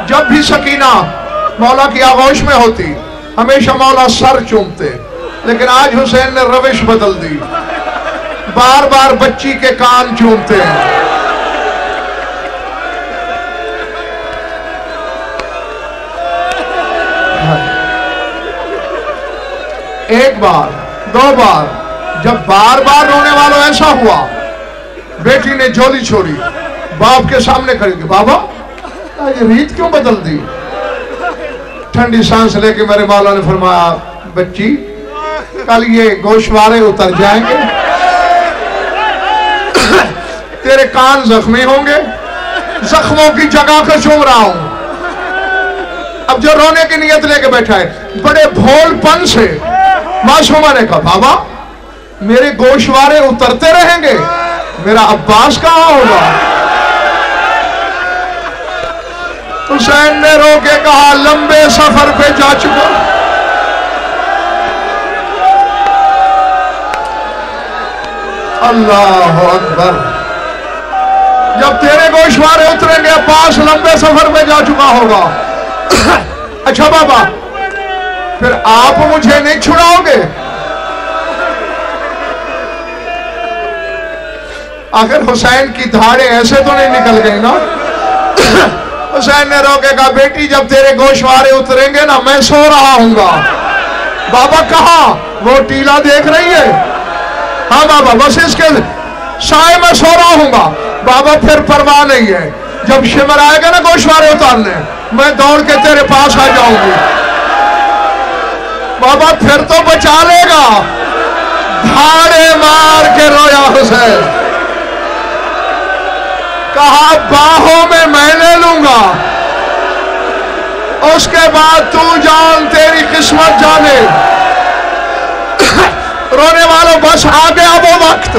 जब भी सकीना मौला की आगोश में होती, हमेशा मौला सर चूमते, लेकिन आज हुसैन ने रविश बदल दी, बार बार बच्ची के कान चूमते हैं। एक बार, 2 बार, जब बार बार रोने वालों ऐसा हुआ, बेटी ने झोली छोड़ी, बाप के सामने खड़ी की, बाबा ये रीत क्यों बदल दी? ठंडी सांस लेके मेरे मौला ने फरमाया, बच्ची कल ये गोशवारे उतर जाएंगे, तेरे कान जख्मी होंगे, जख्मों की जगह को चूम रहा हूं। अब जो रोने की नियत लेके बैठा है, बड़े भोलपन से मासूमा ने कहा, बाबा मेरे गोशवारे उतरते रहेंगे, मेरा अब्बास कहां होगा? हुसैन ने रो के कहा, लंबे सफर पे जा चुका। अल्लाह अकबर। जब तेरे गोशवारे उतरेंगे, अब्बास लंबे सफर पे जा चुका होगा। अच्छा बाबा, फिर आप मुझे नहीं छुड़ाओगे? आखिर हुसैन की धाड़े ऐसे तो नहीं निकल गई ना। हुसैन ने रोके कहा, बेटी जब तेरे गोशवारे उतरेंगे ना, मैं सो रहा हूंगा। बाबा कहा? वो टीला देख रही है? हाँ बाबा, बस इसके साए में सो रहा हूंगा। बाबा फिर परवाह नहीं है, जब शिमर आएगा ना गोशवारे उतारने, मैं दौड़ के तेरे पास आ जाऊंगी। बाबा फिर तो बचा लेगा। धाड़े मार के रोया हुसैन। कहा, बाहों में मैं ले लूंगा, उसके बाद तू जान, तेरी किस्मत जाने। रोने वालों, बस आ गया वो वक्त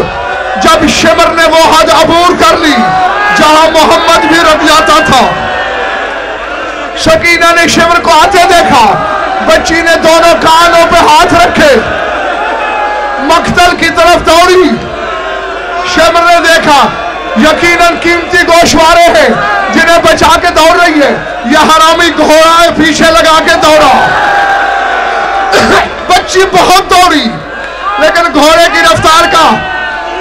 जब शिमर ने वो हद अबूर कर ली जहां मोहम्मद भी रुक जाता था। सकीना ने शिमर को आते देखा, बच्ची ने दोनों कानों पे हाथ रखे, मक्तल की तरफ दौड़ी। शिमर ने देखा, यकीनन कीमती गोशवारे हैं जिन्हें बचा के दौड़ रही है। यह हरामी घोड़ा पीछे लगा के दौड़ा। बच्ची बहुत दौड़ी, लेकिन घोड़े की रफ्तार का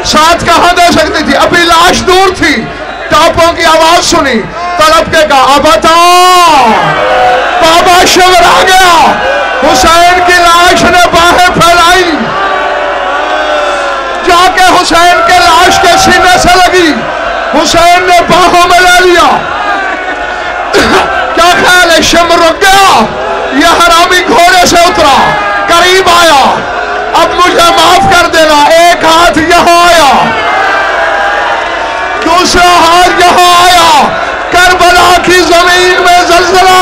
साथ कहां दे सकती थी? अभी लाश दूर थी, टापों की आवाज सुनी, तड़प के कहा, अब बताओ। बाबा शिवर आ गया। हुसैन की लाश ने बाहें फैलाई। हुसैन ने बाहों में ले लिया। क्या ख्याल है, शिम रुक गया? यह हरामी घोड़े से उतरा, करीब आया, अब मुझे माफ कर देना। एक हाथ यहां आया, दूसरा हाथ यहां आया, करबला की जमीन में जल्जला